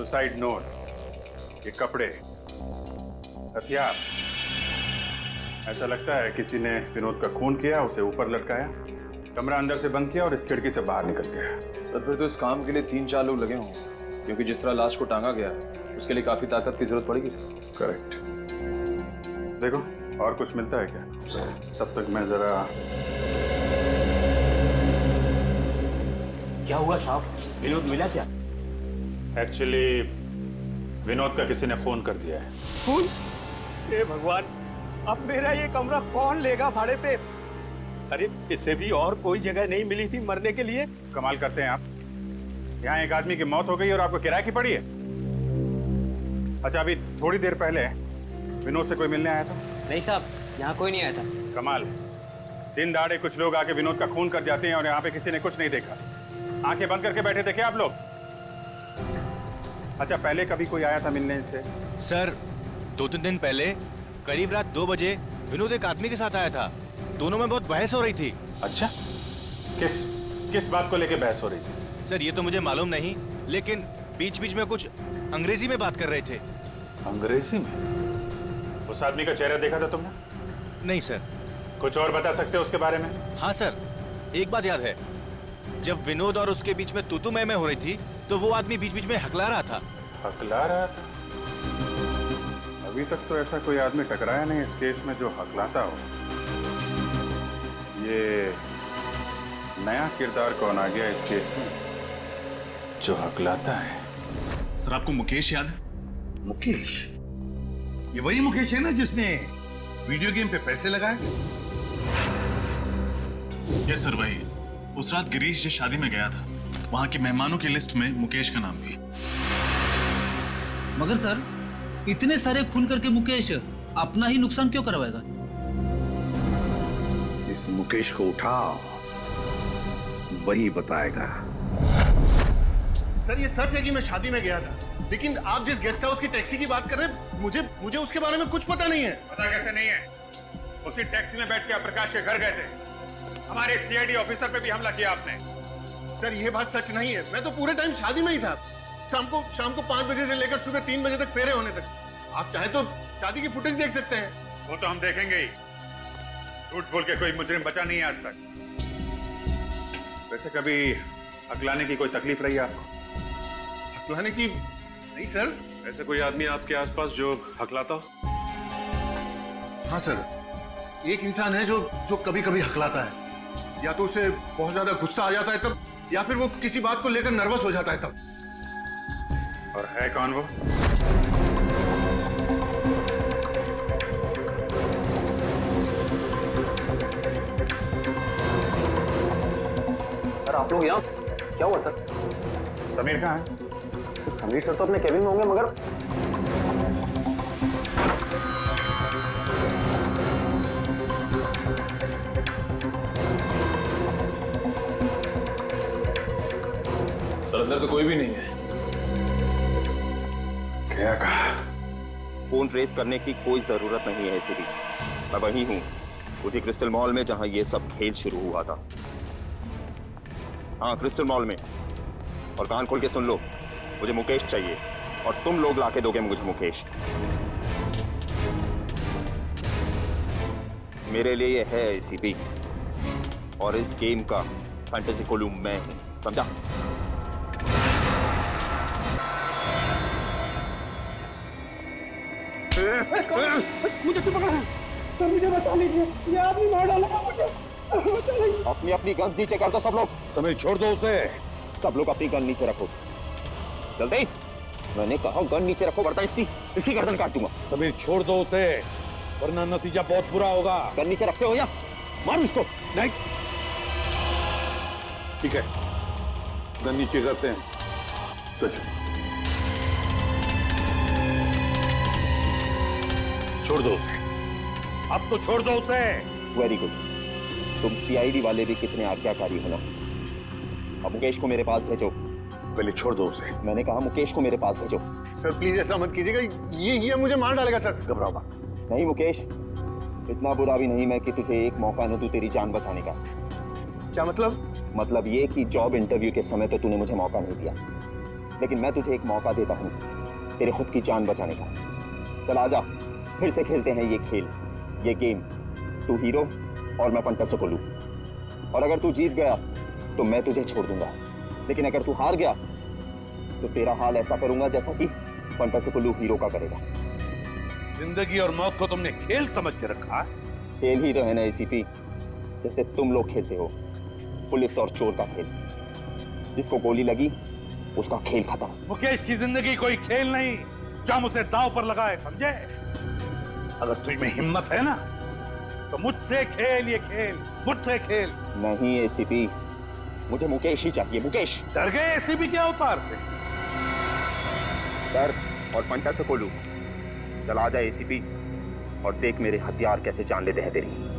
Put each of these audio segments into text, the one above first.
Suicide note, ये कपड़े, हथियार। ऐसा लगता है किसी ने विनोद का खून किया, उसे ऊपर लटकाया, कमरा अंदर से बंद किया और इस खिड़की से बाहर निकल गया। सर फिर तो इस काम के लिए 3-4 लोग लगे होंगे, क्योंकि जिस तरह लाश को टांगा गया उसके लिए काफी ताकत की जरूरत पड़ेगी सर। करेक्ट। देखो और कुछ मिलता है क्या? तब तक मैं जरा। क्या हुआ साहब, विनोद मिला क्या? एक्चुअली विनोद का किसी ने खून कर दिया है। खून? हे भगवान, अब मेरा ये कमरा कौन लेगा भाड़े पे? अरे इससे भी और कोई जगह नहीं मिली थी मरने के लिए? कमाल करते हैं आप। यहाँ एक आदमी की मौत हो गई और आपको किराए की पड़ी है। अच्छा, अभी थोड़ी देर पहले विनोद से कोई मिलने आया था? नहीं साहब, यहाँ कोई नहीं आया था। कमाल है, दिन दहाड़े कुछ लोग आके विनोद का खून कर जाते हैं और यहाँ पे किसी ने कुछ नहीं देखा। आंखें बंद करके बैठे थे क्या आप लोग? अच्छा, पहले कभी कोई आया था मिलने से? सर 2-3 दिन पहले करीब रात 2 बजे विनोद एक आदमी के साथ आया था। दोनों में बहुत बहस हो रही थी। अच्छा, किस बात को लेके बहस हो रही थी? सर ये तो मुझे मालूम नहीं, लेकिन बीच बीच में कुछ अंग्रेजी में बात कर रहे थे। अंग्रेजी में? उस आदमी का चेहरा देखा था तुमने? नहीं सर। कुछ और बता सकते हो उसके बारे में? हाँ सर, एक बात याद है, जब विनोद और उसके बीच में तू मैं हो रही थी तो वो आदमी बीच बीच में हकला रहा था। हकला रहा था? अभी तक तो ऐसा कोई आदमी टकराया नहीं इस केस में जो हकलाता हो। ये नया किरदार कौन आ गया इस केस में जो हकलाता है? सर आपको मुकेश याद है? मुकेश? ये वही मुकेश है ना जिसने वीडियो गेम पे पैसे लगाए? यस सर, वही। उस रात गिरीश जिस शादी में गया था, वहां के मेहमानों की लिस्ट में मुकेश का नाम भी। मगर सर, इतने सारे खून करके मुकेश अपना ही नुकसान क्यों करवाएगा? इस मुकेश को उठाओ, वही बताएगा। सर ये सच है कि मैं शादी में गया था, लेकिन आप जिस गेस्ट हाउस की टैक्सी की बात कर रहे हैं, मुझे उसके बारे में कुछ पता नहीं है। पता कैसे नहीं है? उसी टैक्सी में बैठ के आप प्रकाश के घर गए थे। हमारे एक सीआईडी ऑफिसर पे भी हमला किया आपने। सर ये बात सच नहीं है, मैं तो पूरे टाइम शादी में ही था। शाम को 5 बजे से लेकर सुबह 3 बजे तक फेरे होने तक। आप चाहे तो शादी की फुटेज देख सकते हैं। वो तो हम देखेंगे ही। झूठ बोल के कोई मुजरिम बचा नहीं है आज तक। वैसे कभी हकलाने की कोई तकलीफ रही है आपको? हकलाने की? नहीं सर। ऐसे कोई आदमी आपके आसपास जो हकलाता हो? हाँ सर, एक इंसान है जो कभी कभी हकलाता है। या तो उसे बहुत ज्यादा गुस्सा आ जाता है तब, या फिर वो किसी बात को लेकर नर्वस हो जाता है तब। और है कौन वो? सर आप लोग यहाँ? क्या हुआ सर? समीर कहाँ है? सर समीर सर तो अपने केबिन में होंगे, मगर सर अंदर तो कोई भी नहीं है। क्या कहा? फोन ट्रेस करने की कोई जरूरत नहीं है सिरी। मैं वही हूँ, उसी क्रिस्टल मॉल में जहाँ ये सब खेल शुरू हुआ था। हाँ, क्रिस्टल मॉल में। और कान खोल के सुन लो, मुझे मुकेश चाहिए और तुम लोग लाके दोगे मुझे मुकेश। मेरे लिए ये है एसीपी, और इस गेम का फैंटेसी कोलू मैं हूँ, समझा? मुझे क्यों पकड़ा है? सर मुझे बचा लीजिए, ये आदमी मार डालेगा मुझे। बचा लीजिए। अपनी गन नीचे कर दो सब लोग। समीर छोड़ दो उसे। सब लोग अपनी गन नीचे रखो, जल्दी। मैंने कहा गन नीचे रखो, वरना इसकी गर्दन काट दूंगा। समीर छोड़ दो उसे, वरना नतीजा बहुत बुरा होगा। गन नीचे रखते हो या मारो इसको? नहीं, ठीक है, गन नीचे करते हैं। तो छोड़ दो उसे, अब तो छोड़ दो उसे। वेरी गुड, तुम सीआईडी वाले भी कितने आज्ञाकारी हो ना। अब मुकेश को मेरे पास भेजो। पहले छोड़ दो उसे। मैंने कहा मुकेश को मेरे पास भेजो। सर प्लीज ऐसा मत कीजिएगा, ये मुझे मार डालेगा सर। घबराओ मत। नहीं मुकेश, इतना बुरा भी नहीं मैं कि तुझे एक मौका न दूं तेरी जान बचाने का। क्या मतलब? मतलब ये कि जॉब इंटरव्यू के समय तो तूने मुझे मौका नहीं दिया, लेकिन मैं तुझे एक मौका देता हूँ तेरे खुद की जान बचाने का। चल आजा, फिर से खेलते हैं ये खेल, ये गेम। तू हीरो और मैं पंटासुकुलू। और अगर तू जीत गया तो मैं तुझे छोड़ दूंगा, लेकिन अगर तू हार गया तो तेरा हाल ऐसा करूंगा जैसा कि पंटासुकुलू हीरो का करेगा। जिंदगी और मौत को तुमने खेल समझ के रखा। खेल ही तो है ना एसीपी, जैसे तुम लोग खेलते हो, पुलिस और चोर का खेल। जिसको गोली लगी उसका खेल खत्म। मुकेश की जिंदगी कोई खेल नहीं जो हम उसे दांव पर लगाए, समझे? अगर तुझ में हिम्मत है ना तो मुझसे खेल ये खेल, मुझसे खेल। नहीं एसीपी, मुझे मुकेश ही चाहिए, मुकेश। डर गए एसीपी के अवतार से? डर और पंटासुकुलू। चल आ जा एसीपी और देख मेरे हथियार कैसे जान लेते हैं तेरी।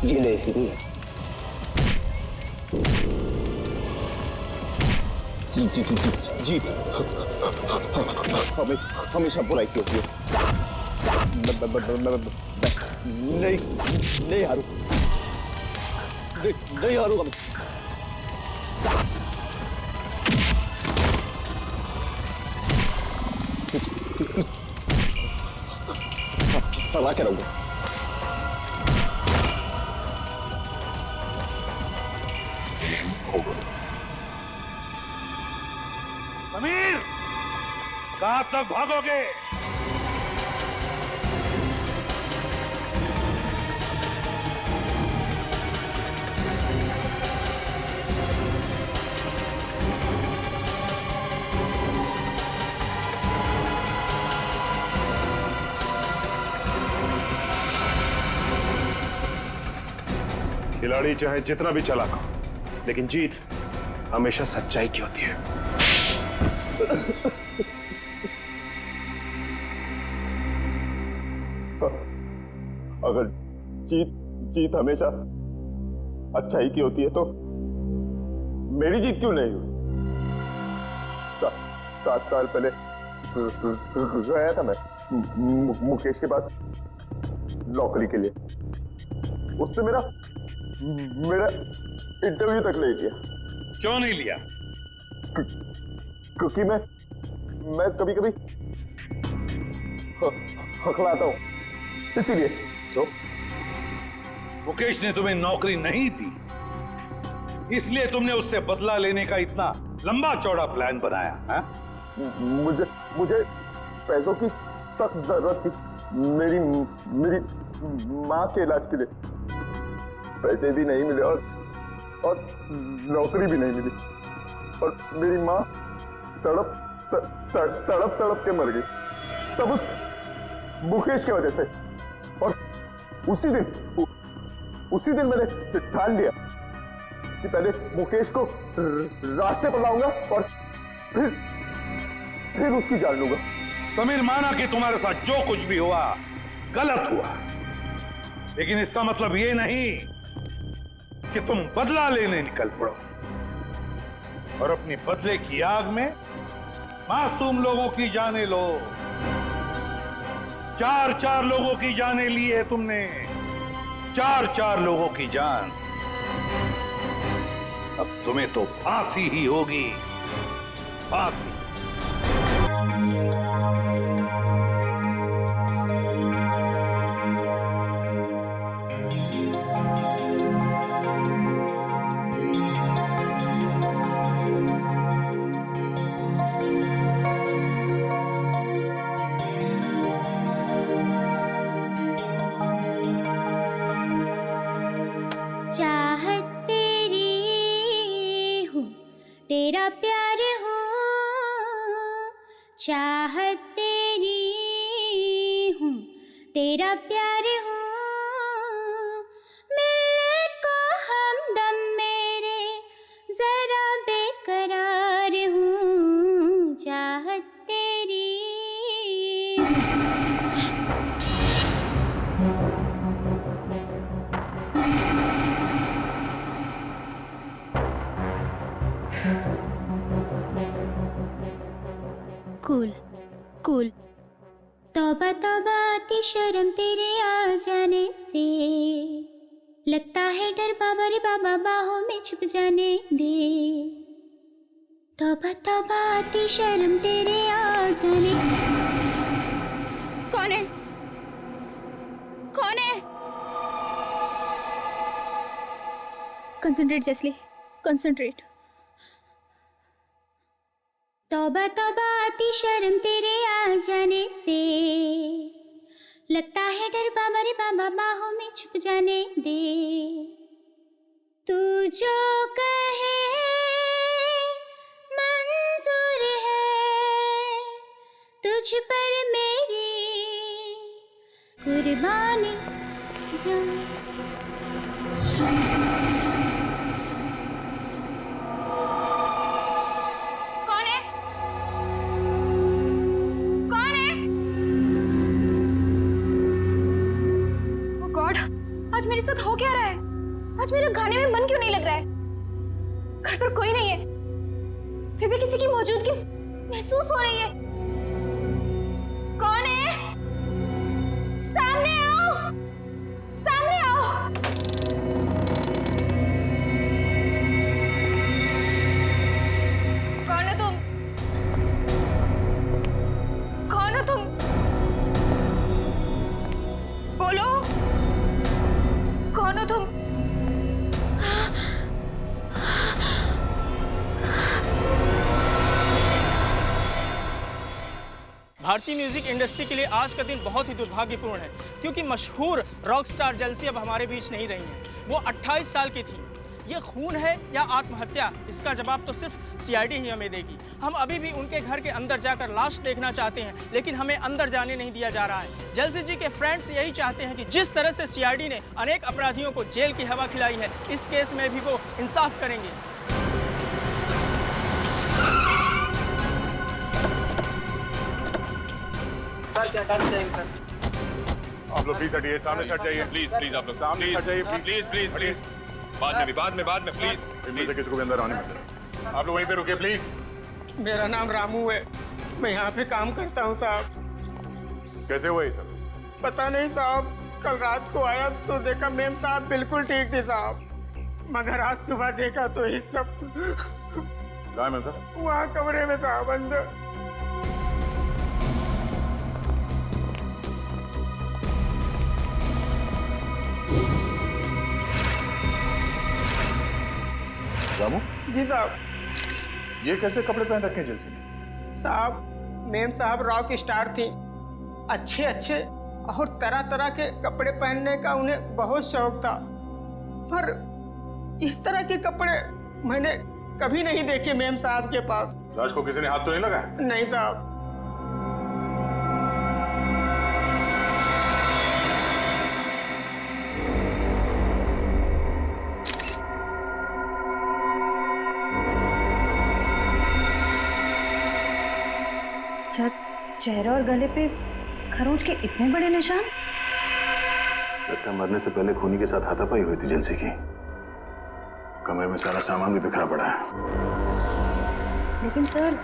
ये ले एसीपी। जी हमेशा बुराई की होती है। नहीं हारू, नहीं हारूंगा मैं। हरा के रहूंगा। समीर, कहां तक भागोगे? खिलाड़ी चाहे जितना भी चालाक हो, लेकिन जीत हमेशा सच्चाई की होती है। अगर जीत हमेशा अच्छाई की होती है तो मेरी जीत क्यों नहीं हुई? 7 साल पहले गया था मैं मुकेश के पास नौकरी के लिए। उसने मेरा इंटरव्यू तक नहीं लिया। क्यों नहीं लिया? क्योंकि मैं कभी कभी हकलाता हूं, इसीलिए। तो मुकेश ने तुम्हें नौकरी नहीं दी, इसलिए तुमने उससे बदला लेने का इतना लंबा चौड़ा प्लान बनाया है? मुझे पैसों की सख्त जरूरत थी। मेरी माँ के इलाज के लिए पैसे भी नहीं मिले और नौकरी भी नहीं मिली, और मेरी माँ तड़प के मर गई। सब उस मुकेश की वजह से। और उसी दिन मैंने ठान लिया कि पहले मुकेश को रास्ते पर लाऊंगा और फिर उसकी जान लूंगा। समीर, माना कि तुम्हारे साथ जो कुछ भी हुआ गलत हुआ, लेकिन इसका मतलब ये नहीं कि तुम बदला लेने निकल पड़ो और अपनी बदले की आग में मासूम लोगों की जानें लो। 4 लोगों की जानें ली है तुमने, 4 लोगों की जान। अब तुम्हें तो फांसी ही होगी, फांसी। चाहत तेरी हूँ, तेरा प्यार हूँ। चाहत तेरी हूँ, तेरा प्यार हूँ। मिलने को हमदम मेरे, जरा कूल कूल। तौबा तौबा आती शर्म तेरे आ जाने से, लगता है डर बाबा रे बाबा बाहों में छुप जाने दे। तौबा तौबा आती शर्म तेरे आ जाने। कौन है? कौन है? कंसंट्रेट जैसली, कंसंट्रेट। तौबा तौबा आती शर्म तेरे आ जाने से, लगता है डर बाबा रे बाबा बाहों में छुप जाने दे। तू जो कहे मंजूर है, तुझ पर मेरी कुर्बानी जो। आज मेरे साथ हो क्या रहा है? आज मेरा गाने में मन क्यों नहीं लग रहा है? घर पर कोई नहीं है, फिर भी किसी की मौजूदगी महसूस हो रही है। कौन है? सामने आओ, सामने आओ। कौन हो तुम? कौन हो तुम? बोलो, कौन हो तुम? भारतीय म्यूजिक इंडस्ट्री के लिए आज का दिन बहुत ही दुर्भाग्यपूर्ण है, क्योंकि मशहूर रॉक स्टार जेल्सी अब हमारे बीच नहीं रही हैं। वो 28 साल की थी। ये खून है या आत्महत्या, इसका जवाब तो सिर्फ सीआईडी ही हमें देगी। हम अभी भी उनके घर के अंदर जाकर लाश देखना चाहते हैं, लेकिन हमें अंदर जाने नहीं दिया जा रहा है। जेल्सी जी के फ्रेंड्स यही चाहते हैं कि जिस तरह से सीआईडी ने अनेक अपराधियों को जेल की हवा खिलाई है, इस केस में भी वो इंसाफ करेंगे। आप लोग प्लीज हटिए, सामने से हट जाइए। प्लीज प्लीज आप लोग सामने हट जाइए प्लीज प्लीज प्लीज। बाद में प्लीज। इनमें से किसी को भी अंदर आने मत देना। आप लोग वहीं पे रुकिए प्लीज। मेरा नाम रामू है, मैं यहाँ पे काम करता हूँ साहब। कैसे हुआ ये सब? पता नहीं साहब, कल रात को आया तो देखा मेम साहब बिल्कुल ठीक थे साहब, मगर आज सुबह देखा तो ये सब। कहाँ है मेम साहब? वहाँ कमरे में साहब, अंदर। रामू जी साहब। ये कैसे कपड़े पहन रखे हैं जेल्सी ने? साहब मेम साहब रॉक स्टार थी, अच्छे अच्छे और तरह तरह के कपड़े पहनने का उन्हें बहुत शौक था, पर इस तरह के कपड़े मैंने कभी नहीं देखे मेम साहब के पास। लाश को किसी ने हाथ तो नहीं लगाया? नहीं साहब। सर, चेहरे और गले पे खरोंच के इतने बड़े निशान? लगता है मरने से पहले खूनी के साथ हाथापाई हुई थी जेल्सी की। कमरे में सारा सामान भी बिखरा पड़ा है। लेकिन सर,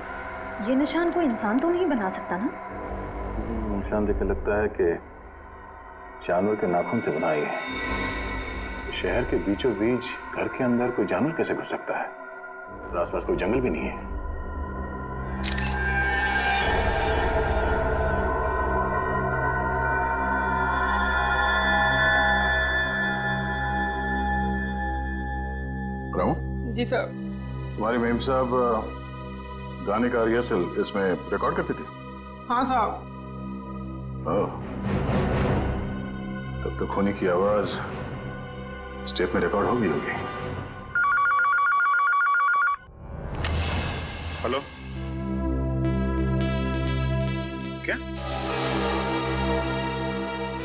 ये निशान कोई इंसान तो नहीं बना सकता ना? निशान देख लगता है कि जानवर के नाखून से बना है। शहर के बीचों बीच घर के अंदर कोई जानवर कैसे घुस सकता है? और आसपास कोई जंगल भी नहीं है। जी सर। तुम्हारी मेम साहब गाने का रिहर्सल इसमें रिकॉर्ड करती थी? हाँ साहब। तब तो खूनी की आवाज स्टेप में रिकॉर्ड हो गई होगी। हेलो, क्या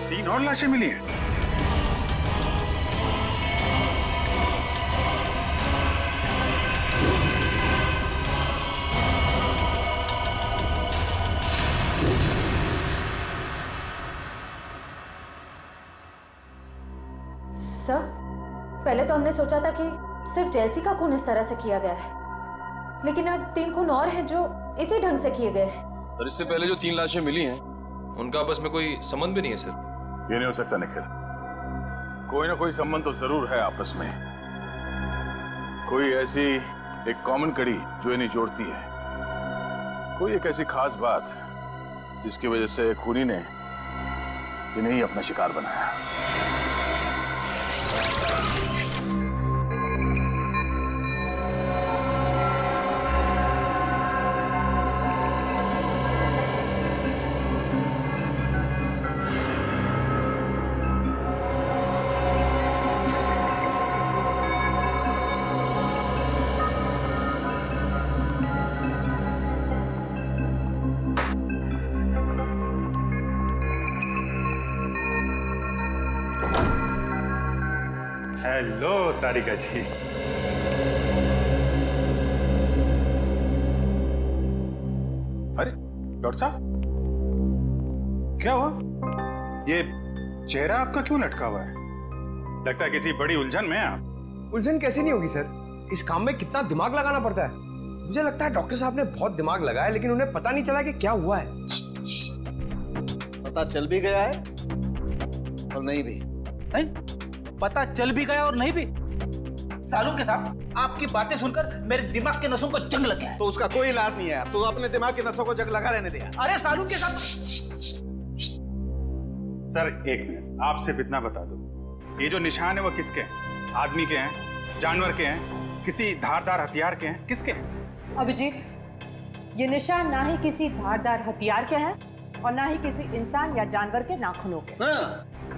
3 और लाशें मिली हैं? सर, पहले तो हमने सोचा था कि सिर्फ जेल्सी का खून इस तरह से किया गया है, लेकिन अब 3 खून और हैं जो इसी ढंग से किए गए हैं। सर इससे पहले जो 3 लाशें मिली हैं उनका आपस में कोई संबंध भी नहीं है सर। ये नहीं हो सकता निखिल, कोई ना कोई संबंध तो जरूर है आपस में। कोई ऐसी एक कॉमन कड़ी जो इन्हें जोड़ती है, कोई एक ऐसी खास बात जिसकी वजह से खूनी ने इन्हें ही अपना शिकार बनाया। हेलो तारिका जी। अरे डॉक्टर साहब, क्या हुआ? ये चेहरा आपका क्यों लटका हुआ है? लगता है किसी बड़ी उलझन में आप। उलझन कैसी नहीं होगी सर, इस काम में कितना दिमाग लगाना पड़ता है। मुझे लगता है डॉक्टर साहब ने बहुत दिमाग लगाया लेकिन उन्हें पता नहीं चला कि क्या हुआ है। पता चल भी गया है और नहीं भी है? पता चल भी गया और नहीं भी। सालू के साहब, आपकी बातें सुनकर मेरे दिमाग के नसों को जंग लग गया है। तो उसका कोई इलाज नहीं है, तो अपने दिमाग के नसों को जंग लगा रहने दिया। अरे सालू के साहब। सर एक मिनट, आप सिर्फ इतना बता दो, ये जो निशान है वो किसके हैं? आदमी के हैं, जानवर के हैं, किसी धारदार हथियार के हैं, किसके हैं? अभिजीत, ये निशान ना ही किसी धारदार हथियार के हैं और ना ही किसी इंसान या जानवर के नाखूनों के।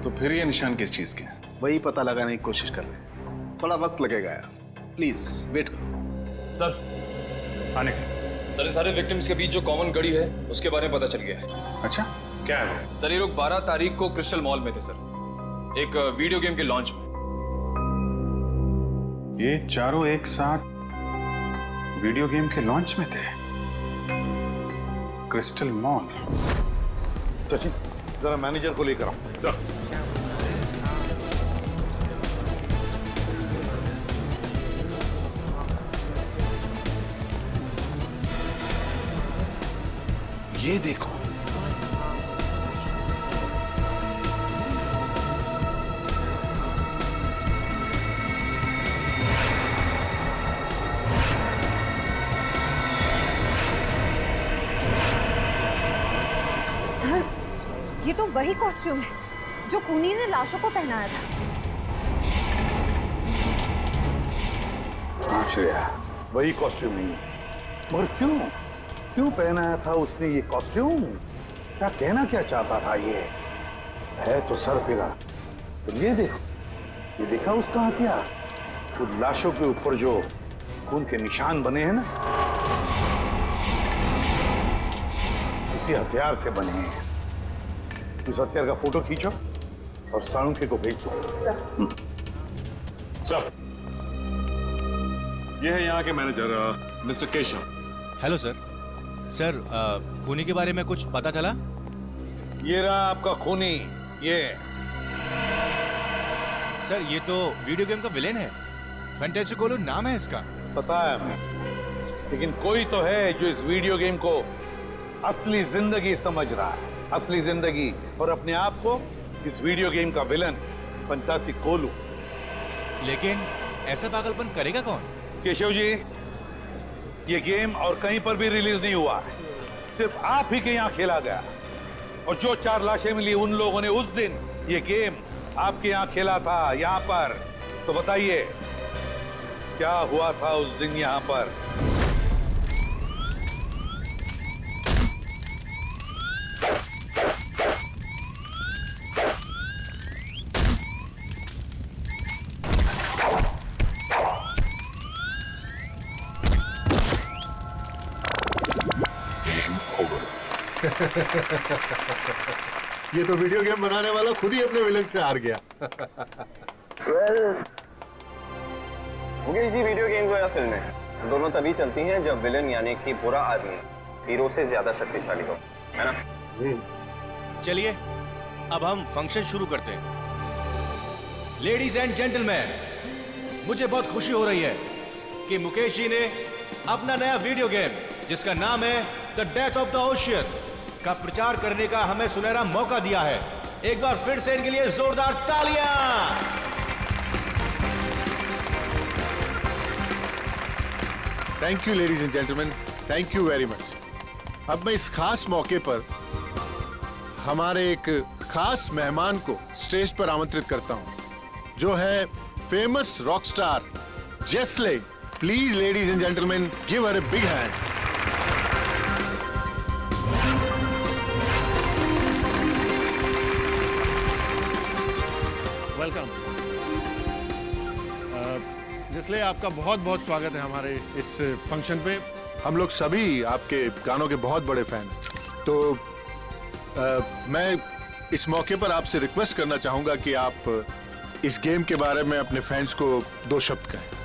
तो फिर ये निशान किस चीज के हैं? वही पता लगाने की कोशिश कर रहे हैं, थोड़ा वक्त लगेगा यार, प्लीज वेट करो। सर आने के सर, सारे विक्टिम्स के बीच जो कॉमन कड़ी है उसके बारे में पता चल गया है। अच्छा, क्या है? सर ये लोग 12 तारीख को क्रिस्टल मॉल में थे सर, एक वीडियो गेम के लॉन्च में। ये चारों एक साथ वीडियो गेम के लॉन्च में थे, क्रिस्टल मॉल। सचिन, जरा मैनेजर को लेकर आओ। सर ये देखो, सर ये तो वही कॉस्ट्यूम है जो खूनी ने लाशों को पहनाया था। आश्चर्य, वही कॉस्ट्यूम नहीं है, मगर क्यों पहनाया था उसने ये कॉस्ट्यूम? क्या कहना क्या चाहता था? ये है तो सर फिरा। तो ये देखो, ये देखा उसका हथियार, उन लाशों के ऊपर जो खून के निशान बने हैं ना, इसी हथियार से बने हैं। इस हथियार का फोटो खींचो और साळुंखे को भेज दो। सब ये है यहाँ के manager mister Keshav. Hello sir. Sir खूनी के बारे में कुछ पता चला? ये रहा आपका खूनी। ये सर ये तो वीडियो गेम का विलेन है, फैंटेसी कोलो नाम है इसका। पता है हमें, लेकिन कोई तो है जो इस वीडियो गेम को असली जिंदगी समझ रहा है, असली जिंदगी, और अपने आप को इस वीडियो गेम का विलन फंतासी कोलू। लेकिन ऐसा पागलपन करेगा कौन? केशव जी, ये गेम और कहीं पर भी रिलीज नहीं हुआ, सिर्फ आप ही के यहाँ खेला गया। और जो 4 लाशें मिली उन लोगों ने उस दिन ये गेम आपके यहाँ खेला था, यहाँ पर। तो बताइए क्या हुआ था उस दिन यहाँ पर? ये तो वीडियो गेम बनाने वाला खुद ही अपने विलन से हार गया। मुकेश जी, वीडियो गेम या फिल्में दोनों तभी चलती हैं जब विलन यानी कि बुरा आदमी हीरो से ज्यादा शक्तिशाली हो, है ना? चलिए अब हम फंक्शन शुरू करते हैं। लेडीज एंड जेंटलमैन, मुझे बहुत खुशी हो रही है कि मुकेश जी ने अपना नया वीडियो गेम जिसका नाम है the death of the ocean का प्रचार करने का हमें सुनहरा मौका दिया है। एक बार फिर से इनके लिए जोरदार तालियां। Thank you ladies and gentleman, thank you very much. अब मैं इस खास मौके पर हमारे एक खास मेहमान को स्टेज पर आमंत्रित करता हूं, जो है फेमस रॉक स्टार जेस्ले। Please ladies and gentleman, give her a big hand. Welcome जेस्ले, आपका बहुत बहुत स्वागत है हमारे इस फंक्शन पे। हम लोग सभी आपके गानों के बहुत बड़े फैन हैं। तो मैं इस मौके पर आपसे रिक्वेस्ट करना चाहूंगा कि आप इस गेम के बारे में अपने फैंस को 2 शब्द कहें।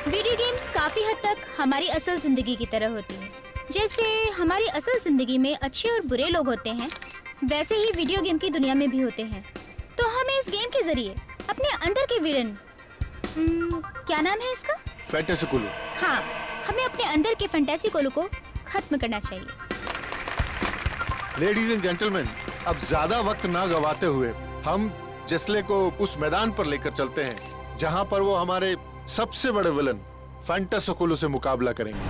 वीडियो गेम्स काफी हद तक हमारी असल जिंदगी की तरह होती हैं। जैसे हमारी असल जिंदगी में अच्छे और बुरे लोग होते हैं, वैसे ही वीडियो गेम की दुनिया में भी होते हैं। तो हमें इस गेम के जरिए अपने अंदर के विलन, क्या नाम है इसका? फैंटेसी कोलू। हाँ, हमें अपने अंदर के फैंटेसी कोलू को खत्म करना चाहिए। लेडीज एंड जेंटलमैन, अब ज्यादा वक्त ना गवाते हुए हम जेस्ले को उस मैदान पर लेकर चलते हैं जहां पर वो हमारे सबसे बड़े विलन फैंटेसी कोलू से मुकाबला करेंगे।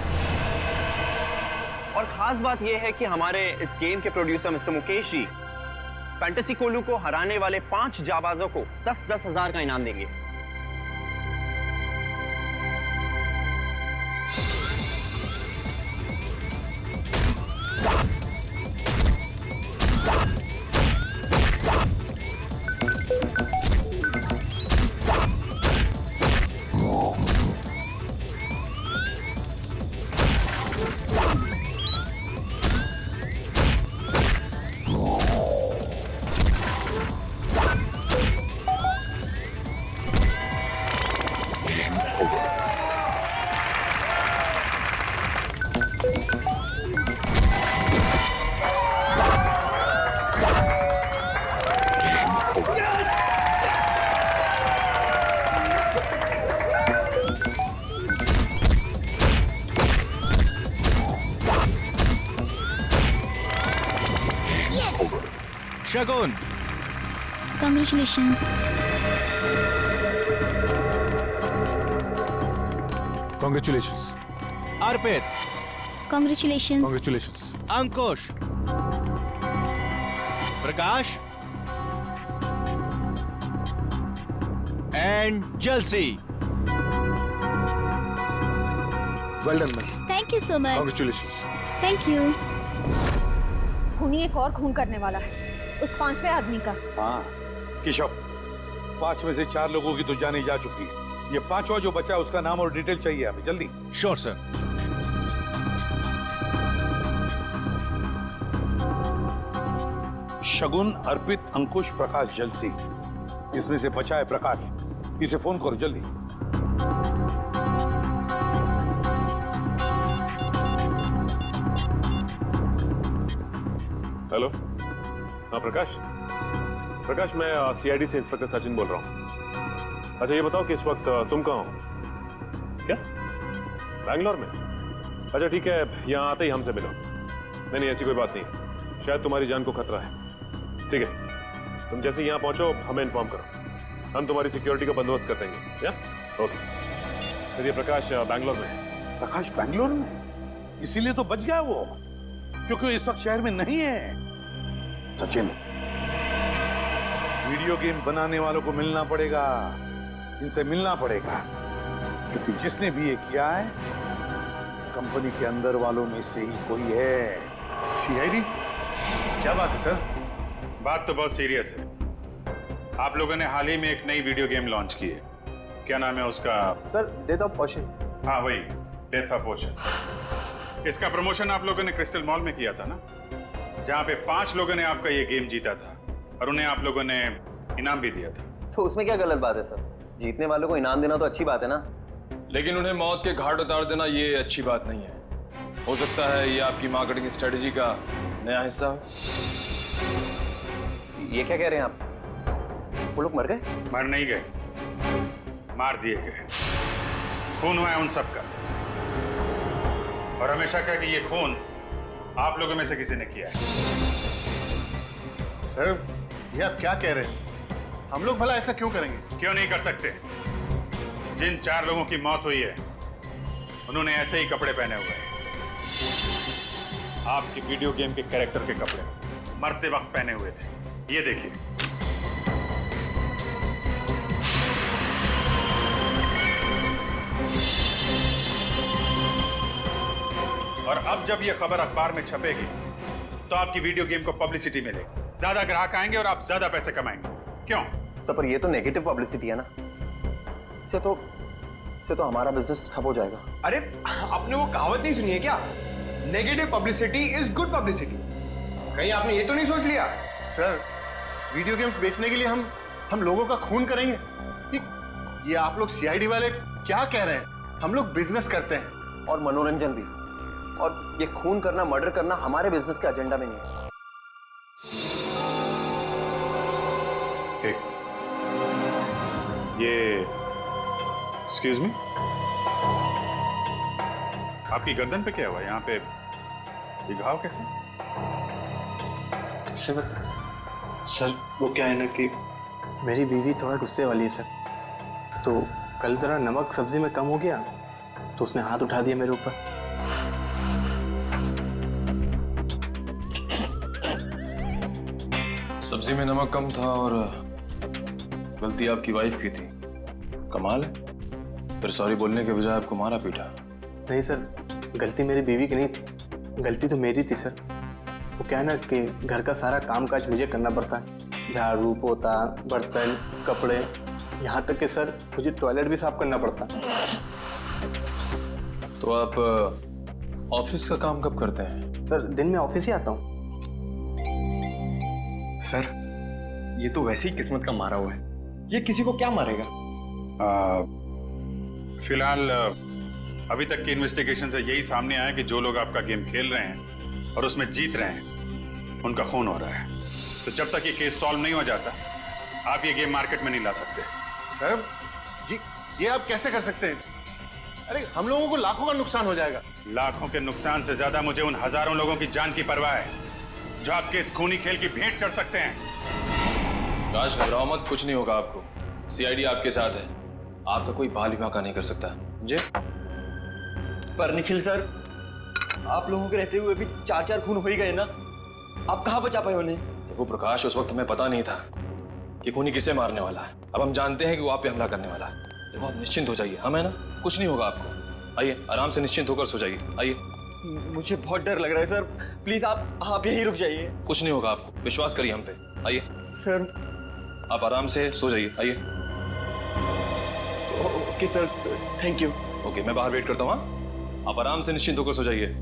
और खास बात यह है कि हमारे इस गेम के producer mister Mukesh ji fantasy कोलू को हराने वाले 5 जाबाजों को 10-10 हजार का इनाम देंगे। शगुन, Congratulations. Congratulations. Arpit, Congratulations. Congratulations. Ankush, Prakash and जलसी। Well done, man. Thank you so much. Congratulations. Thank you. खूनी एक और खून करने वाला है, उस 5वें आदमी का। हाँ केशव, 5 में से 4 लोगों की तो जाने जा चुकी है। ये 5वां जो बचा है उसका नाम और डिटेल चाहिए हमें, जल्दी। Sure sir. शगुन, अर्पित, अंकुश, प्रकाश, जलसी, इसमें से बचा है प्रकाश। इसे फोन करो जल्दी। हेलो, हाँ प्रकाश। प्रकाश, मैं सीआईडी से इंस्पेक्टर सचिन बोल रहा हूँ। अच्छा ये बताओ कि इस वक्त तुम कहाँ हो? क्या बैंगलोर में? अच्छा ठीक है, यहाँ आते ही हमसे मिलो। नहीं ऐसी कोई बात नहीं, शायद तुम्हारी जान को खतरा है। ठीक है, तुम जैसे यहाँ पहुंचो हमें इन्फॉर्म करो, हम तुम्हारी सिक्योरिटी का बंदोबस्त कर देंगे। या ओके। चलिए प्रकाश बैंगलोर में। प्रकाश बैंगलोर में? इसीलिए तो बच गया वो, क्योंकि इस वक्त शहर में नहीं है। सचिन, वीडियो गेम बनाने वालों को मिलना पड़ेगा, इनसे मिलना पड़ेगा, क्योंकि जिसने भी ये किया है कंपनी के अंदर वालों में से ही कोई है। सीआईडी? क्या बात है सर? बात तो बहुत सीरियस है। आप लोगों ने हाल ही में एक नई वीडियो गेम लॉन्च की है, क्या नाम है उसका? Sir, death of ocean. हाँ वही, डेथ ऑफ ओशन। इसका प्रमोशन आप लोगों ने क्रिस्टल मॉल में किया था ना, जहाँ पे 5 लोगों ने आपका ये गेम जीता था और उन्हें आप लोगों ने इनाम भी दिया था। तो उसमें क्या गलत बात है सर? जीतने वालों को इनाम देना तो अच्छी बात है ना। लेकिन उन्हें मौत के घाट उतार देना ये अच्छी बात नहीं है। हो सकता है ये आपकी मार्केटिंग स्ट्रेटजी का नया हिस्सा हो। ये क्या कह रहे हैं आप? वो लोग मर गए? मर नहीं गए, मार दिए गए। खून हुआ है उन सब का, और हमेशा कहा कि ये खून आप लोगों में से किसी ने किया है। सर, ये आप क्या कह रहे हैं? हम लोग भला ऐसा क्यों करेंगे? क्यों नहीं कर सकते? जिन 4 लोगों की मौत हुई है उन्होंने ऐसे ही कपड़े पहने हुए हैं, आपके वीडियो गेम के कैरेक्टर के कपड़े मरते वक्त पहने हुए थे। ये देखिए। और अब जब ये खबर अखबार में छपेगी तो आपकी वीडियो गेम को पब्लिसिटी मिलेगी, ज्यादा ग्राहक आएंगे और आप ज्यादा पैसे कमाएंगे। क्यों? सर, पर ये तो नेगेटिव पब्लिसिटी है ना, इससे तो हमारा बिजनेस ठप हो जाएगा। अरे आपने वो कहावत नहीं सुनी है क्या? Negative publicity is good publicity. कहीं आपने ये तो नहीं सोच लिया? सर, वीडियो गेम्स बेचने के लिए हम लोगों का खून करेंगे? ये आप लोग सीआईडी वाले क्या कह रहे हैं? हम लोग बिजनेस करते हैं और मनोरंजन भी, और ये खून करना, मर्डर करना हमारे बिजनेस के एजेंडा में नहीं है। ठीक। ये एक्सक्यूज मी, आपकी गर्दन पे क्या हुआ? यहाँ पे ये घाव कैसे? सर वो क्या है ना कि मेरी बीवी थोड़ा गुस्से वाली है सर, तो कल जरा नमक सब्जी में कम हो गया तो उसने हाथ उठा दिया मेरे ऊपर। सब्जी में नमक कम था और गलती आपकी वाइफ की थी। कमाल है, फिर सॉरी बोलने के बजाय आपको मारा पीटा। नहीं सर, गलती मेरी बीवी की नहीं थी, गलती तो मेरी थी सर। वो क्या है ना कि घर का सारा कामकाज मुझे करना पड़ता है, झाड़ू पोता, बर्तन, कपड़े, यहाँ तक कि सर मुझे टॉयलेट भी साफ करना पड़ता। तो आप ऑफिस का काम कब करते हैं? सर दिन में ऑफिस ही आता हूँ। सर, ये तो वैसे ही किस्मत का मारा हुआ है, ये किसी को क्या मारेगा? फिलहाल अभी तक की इन्वेस्टिगेशन से यही सामने आया कि जो लोग आपका गेम खेल रहे हैं और उसमें जीत रहे हैं उनका खून हो रहा है। तो जब तक ये केस सॉल्व नहीं हो जाता आप ये गेम मार्केट में नहीं ला सकते। सर, ये आप कैसे कर सकते हैं? अरे हम लोगों को लाखों का नुकसान हो जाएगा। लाखों के नुकसान से ज्यादा मुझे उन हजारों लोगों की जान की परवाह है जो आपके इस खूनी खेल की भेंट चढ़ सकते हैं। राज, घबराओ मत, कुछ नहीं होगा आपको। सीआईडी आपके साथ है, आपका कोई बाल भी बांका नहीं कर सकता। मुझे पर निखिल सर, आप लोगों के रहते हुए भी 4 खून हो ही गए ना, आप कहाँ बचा पाए उन्हें? देखो प्रकाश, उस वक्त हमें पता नहीं था कि खूनी किसे मारने वाला है। अब हम जानते हैं कि वो आप पे हमला करने वाला है। देखो आप निश्चिंत हो जाइए, हम है ना, कुछ नहीं होगा आपको। आइए आराम से निश्चिंत होकर सो जाइए। आइए। मुझे बहुत डर लग रहा है सर, प्लीज आप यहीं रुक जाइए। कुछ नहीं होगा आपको, विश्वास करिए हम पे। आइए सर, आप आराम से सो जाइए। आइए। Okay sir, thank you. Okay, मैं बाहर वेट करता हूँ। आप आराम से निश्चिंत होकर सो जाइए।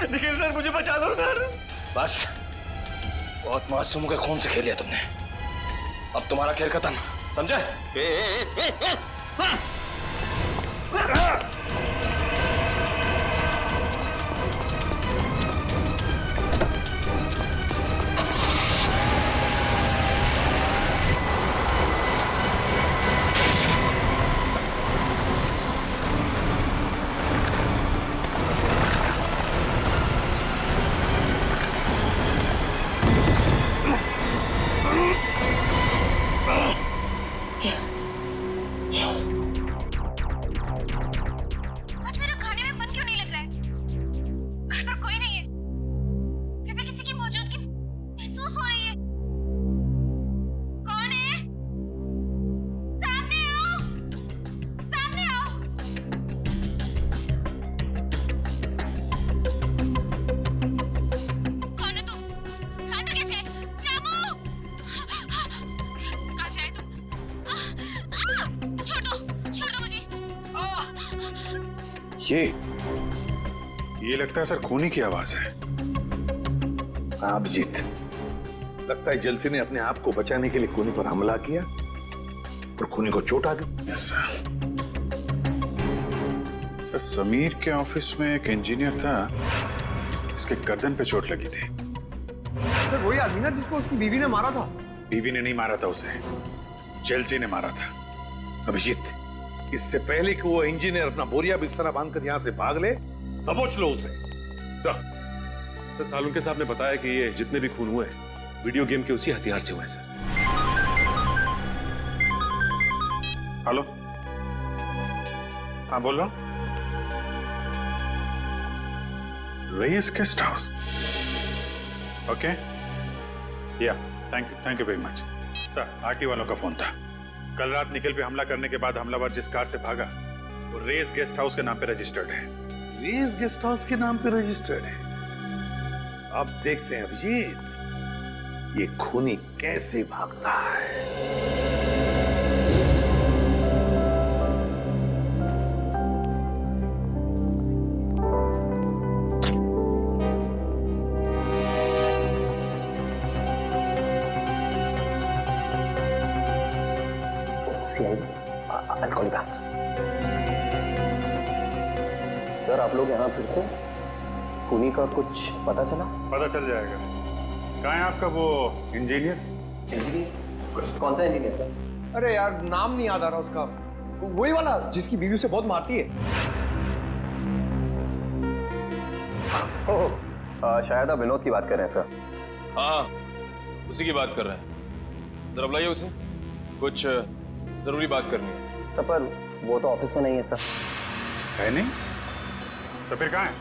निखिल सर मुझे बचा लो सर। बस बहुत मासूमों के खून से खेल लिया तुमने, अब तुम्हारा खेल खत्म, समझे? आज मेरा खाने में मन क्यों नहीं लग रहा है? घर पर कोई नहीं है, फिर भी किसी की मौजूदगी महसूस हो रही है। कौन है? सामने आओ, सामने आओ। कौन है तुम? अंदर कैसे है? रामू! कहाँ से आए तुम? छोड़ दो मुझे। ये लगता है सर खूनी की आवाज है। हाँ अभिजीत, लगता है जलसी ने अपने आप को बचाने के लिए खूनी पर हमला किया और खूनी को चोट आ गई। सर समीर के ऑफिस में एक इंजीनियर था, इसके गर्दन पे चोट लगी थी। सर वही आदमी ना जिसको उसकी बीवी ने मारा था। बीवी ने नहीं मारा था उसे, जेलसी ने मारा था। अभिजीत, इससे पहले कि वो इंजीनियर अपना बोरिया बिस्तरा बांधकर यहाँ से भाग ले, दबोच लो उसे। सर सालुंके साहब ने बताया कि ये जितने भी खून हुए वीडियो गेम के उसी हथियार से हुए हैं सर। हेलो, हाँ बोल रहा हूँ। रेस गेस्ट हाउस, ओके, या thank you very much. Sir RT वालों का फोन था, कल रात निखिल पे हमला करने के बाद हमलावर जिस कार से भागा वो रेस गेस्ट हाउस के नाम पे रजिस्टर्ड है। रेस गेस्ट हाउस के नाम पे रजिस्टर्ड है। अब देखते हैं अभिजीत, ये खूनी कैसे भागता है। सर आप लोग यहाँ फिर से? खूनी का कुछ पता चला? पता चल जाएगा। कहाँ है आपका वो इंजीनियर? कौन सा इंजीनियर सर? अरे यार नाम नहीं याद आ रहा उसका, वही वाला जिसकी बीवी उसे बहुत मारती है। शायद आप विनोद की बात कर रहे हैं सर। हाँ उसी की बात कर रहे हैं, जरा बुलाइए उसे, कुछ जरूरी बात करनी है। सर पर वो तो ऑफिस में नहीं है सर। है नहीं? तो फिर कहाँ है?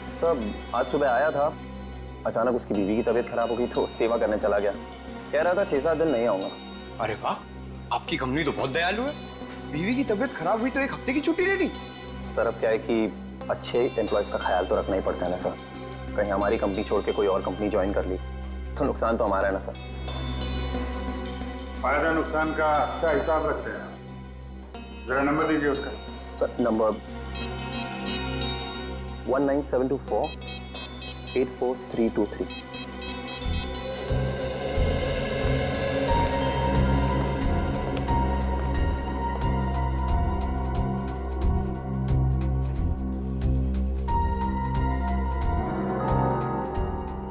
सब आज सुबह आया था, अचानक उसकी बीवी की तबीयत खराब हो गई तो सेवा करने चला गया। कह रहा था 6-7 दिन नहीं आऊंगा। अरे वाह, आपकी कंपनी तो बहुत दयालु है। बीवी की तबीयत खराब हुई तो 1 हफ्ते की छुट्टी दे दी। सर अब क्या है कि अच्छे एम्प्लॉयज का ख्याल तो रखना ही पड़ता है ना सर। कहीं हमारी कंपनी छोड़ के कोई और कंपनी ज्वाइन कर ली तो नुकसान तो हमारा है ना सर। फायदा नुकसान का अच्छा हिसाब रखते हैं। जरा नंबर दीजिए उसका। Sir number 19724-84323।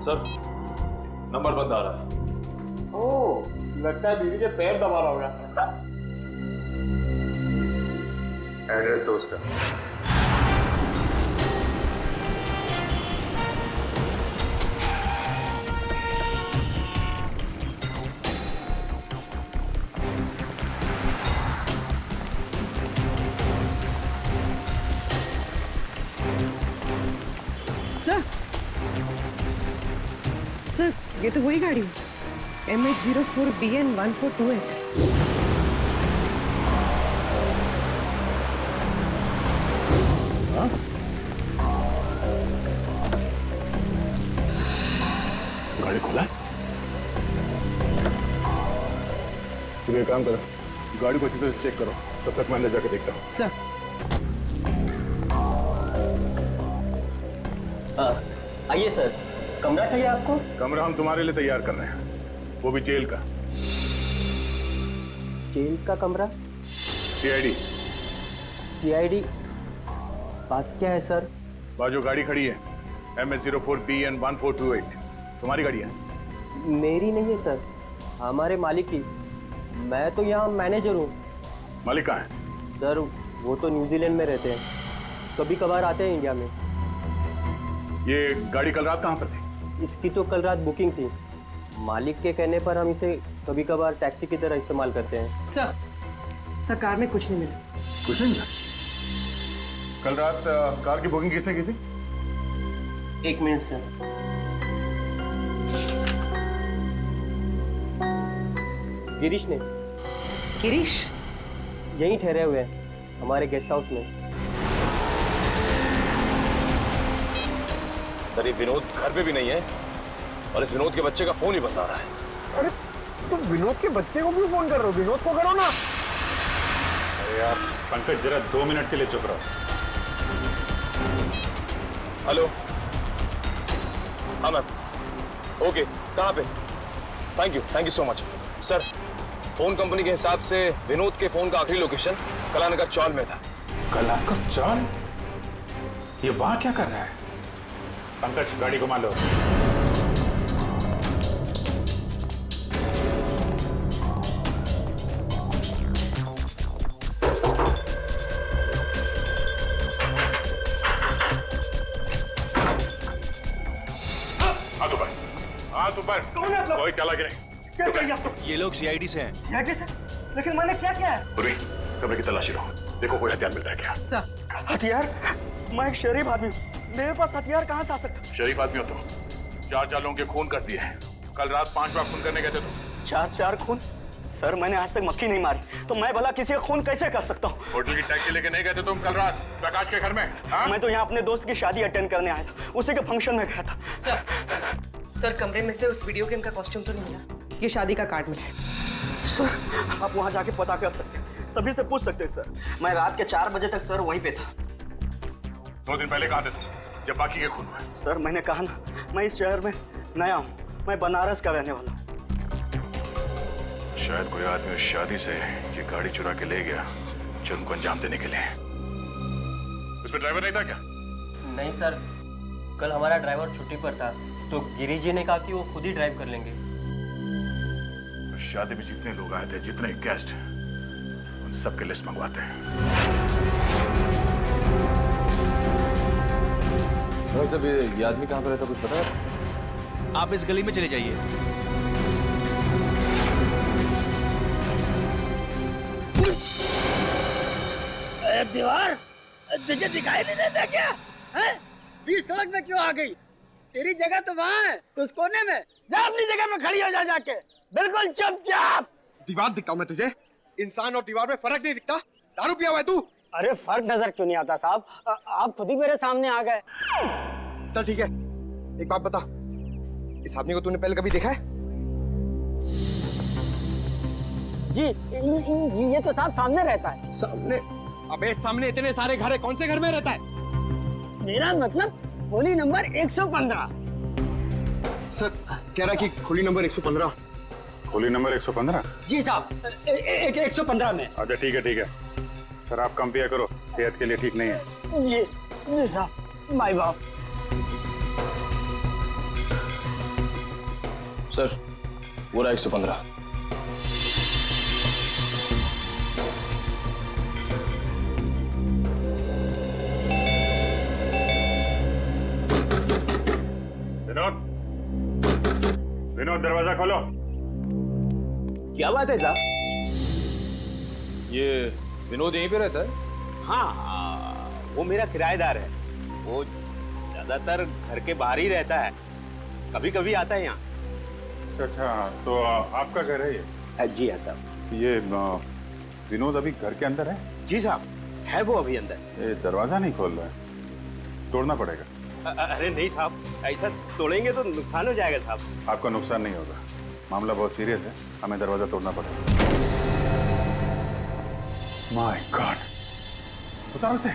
सर नंबर बंद आ रहा है। ओह लगता है बीवी के पैर दबा रहा होगा। एड्रेस दो उसका। सर ये तो वही गाड़ी है, MH04BN1428। गाड़ी खुला है? तुम एक काम करो, गाड़ी को अच्छी तरह से चेक करो, तब तक मैं अंदर जाके देखता हूँ। सर आइए सर, कमरा चाहिए आपको? कमरा हम तुम्हारे लिए तैयार कर रहे हैं, वो भी जेल का। जेल का कमरा? सीआईडी। सीआईडी? बात क्या है सर? बाजू गाड़ी खड़ी है, MS04BN 1428, तुम्हारी गाड़ी है? मेरी नहीं है सर, हमारे मालिक की। मैं तो यहाँ मैनेजर हूँ। मालिक कहाँ है? सर वो तो न्यूजीलैंड में रहते हैं, कभी कभार आते हैं इंडिया में। ये गाड़ी कल रात कहाँ पर थी? इसकी तो कल रात बुकिंग थी, मालिक के कहने पर हम इसे कभी कभार टैक्सी की तरह इस्तेमाल करते हैं। सर कार में कुछ नहीं मिला। कुछ नहीं मिला? कल रात कार की बुकिंग किसने की थी? 1 मिनट सर। गिरीश ने। गिरीश? यहीं ठहरे हुए हैं हमारे गेस्ट हाउस में। सर ये विनोद घर पे भी नहीं है और इस विनोद के बच्चे का फोन ही बंद आ रहा है। अरे तुम विनोद के बच्चे को क्यों फोन कर रहे हो? विनोद को करो ना। अरे यार पंकज, जरा 2 मिनट के लिए चुप रहो। हेलो, हाँ मैम, ओके, कहाँ पे? Thank you so much. Sir phone company के हिसाब से विनोद के फोन का आखिरी लोकेशन कलानगर चौल में था। कलानगर चौल? ये वहां क्या कर रहा है? पंकज गाड़ी घुमा लो। हाथ ऊपर। कोई चला के नहीं। क्या चाहिए आपको? ये लोग सीआईडी से हैं। सीआईडी से? लेकिन मैंने क्या किया है? कमरे की तलाशी लो, देखो कोई हथियार मिलता है क्या? सर हथियार? मैं एक शरीफ आदमी हूँ, मेरे पास हथियार कहाँ से आ सकता? शरीफ आदमी हो तुम, 4 लोगों के खून कर दिए हैं। कल रात 5 बार खून करने गए थे तुम। 4 खून? सर मैंने आज तक मक्खी नहीं मारी, तो मैं भला किसी का खून कैसे कर सकता हूँ? होटल की टैक्सी लेके नहीं गए थे तुम कल रात प्रकाश के घर में? मैं तो यहाँ अपने दोस्त की शादी अटेंड करने आया था, उसी के फंक्शन में गया था। सर कमरे में से उस वीडियो गेम का कॉस्ट्यूम तो नहीं मिला? ये शादी का कार्ड मिला है। सर आप वहाँ जाके पता कर सकते हैं, सभी से पूछ सकते हैं सर। मैं रात के 4 बजे तक सर वहीं पे था। 2 दिन पहले कहाँ थे तुम जब बाकी के खून हुए? सर मैंने कहा ना, मैं इस शहर में नया हूँ, मैं बनारस का रहने वाला हूँ। शायद कोई आदमी उस शादी से ये गाड़ी चुरा के ले गया जुर्म को अंजाम देने के लिए। उसमें ड्राइवर नहीं था क्या? नहीं सर, कल हमारा ड्राइवर छुट्टी पर था, तो गिरीश जी ने कहा कि वो खुद ही ड्राइव कर लेंगे। शादी में जितने लोग आए थे, जितने गेस्ट, उन सबके लिस्ट मंगवाते हैं। भाई साहब ये आदमी कहाँ पर रहता, कुछ पता है? आप इस गली में चले जाइए। दीवार तुझे दिखाई नहीं देता क्या? हैं? बीच सड़क में क्यों आ गई? तेरी जगह तो वहाँ है, उस कोने में। जा अपनी जगह में खड़ी हो जा जाके, बिल्कुल चुपचाप। दीवार दिखाऊं मैं तुझे? इंसान और दीवार में फर्क नहीं दिखता? दारू पिया हुआ है तू? अरे फर्क नजर क्यों नहीं आता साहब? आप खुद ही मेरे सामने आ गए। चल ठीक है, एक बात बता, इस आदमी को तूने पहले कभी देखा है? जी ये तो साहब सामने रहता है। सामने? अबे सामने इतने सारे घर है, कौन से घर में रहता है? मेरा मतलब खोली नंबर 115। सर कह रहा कि खोली नंबर 115। खोली नंबर 115? जी साहब, 115 में। अच्छा ठीक है। सर आप कम पिया करो, सेहत के लिए ठीक नहीं है। जी साहब, माय बाप। सर वो रहा 115। विनोद दरवाजा खोलो। क्या बात है साहब? ये विनोद यहीं पे रहता है? हाँ, वो मेरा किराएदार है। वो ज्यादातर घर के बाहर ही रहता है, कभी कभी आता है यहाँ। अच्छा तो आपका घर है ये? जी हाँ साहब। ये विनोद अभी घर के अंदर है? जी साहब, है वो अभी अंदर। ये दरवाजा नहीं खोल रहा है, तोड़ना पड़ेगा। अरे नहीं साहब, ऐसा तोड़ेंगे तो नुकसान हो जाएगा साहब। आपका नुकसान नहीं होगा, मामला बहुत सीरियस है, हमें दरवाजा तोड़ना पड़ेगा। माय गॉड, उतारो उसे।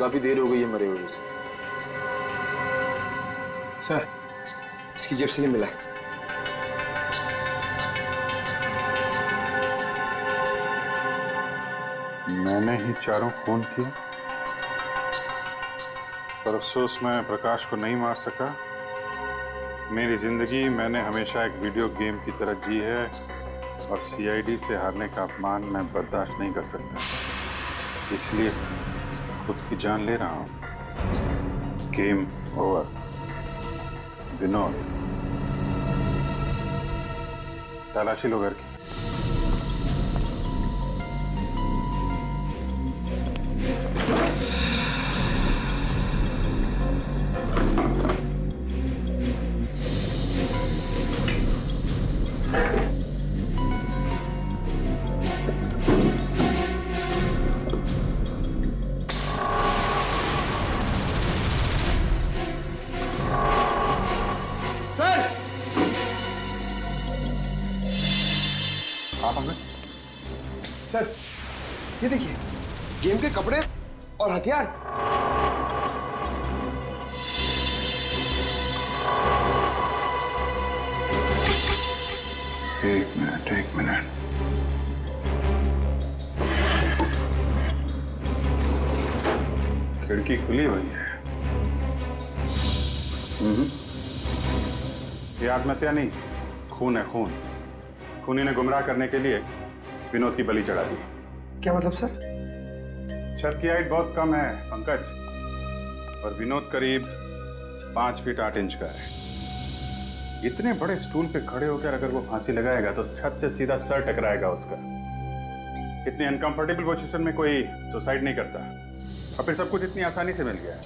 काफी देर हो गई है मरे हुए से। सर, इसकी जेब से ही मिला है। मैंने ही चारों खून किए, पर अफसोस मैं प्रकाश को नहीं मार सका। मेरी जिंदगी मैंने हमेशा एक वीडियो गेम की तरह जी है और सीआईडी से हारने का अपमान मैं बर्दाश्त नहीं कर सकता, इसलिए खुद की जान ले रहा हूं। Game over. विनोद, तलाशी लो घर की। सर, ये देखिए, गेम के कपड़े और हथियार। एक मिनट। खिड़की खुली हुई है। ये आत्महत्या नहीं, खून है खून। खूनी ने गुमराह करने के लिए विनोद की बलि चढ़ा दी। क्या मतलब सर? छत की हाइट बहुत कम है पंकज, और विनोद करीब 5 फीट 8 इंच का है। इतने बड़े स्टूल पे खड़े होकर अगर वो फांसी लगाएगा तो छत से सीधा सर टकराएगा उसका। इतनी अनकंफर्टेबल पोजीशन में कोई सुसाइड नहीं करता, और फिर सब कुछ इतनी आसानी से मिल गया।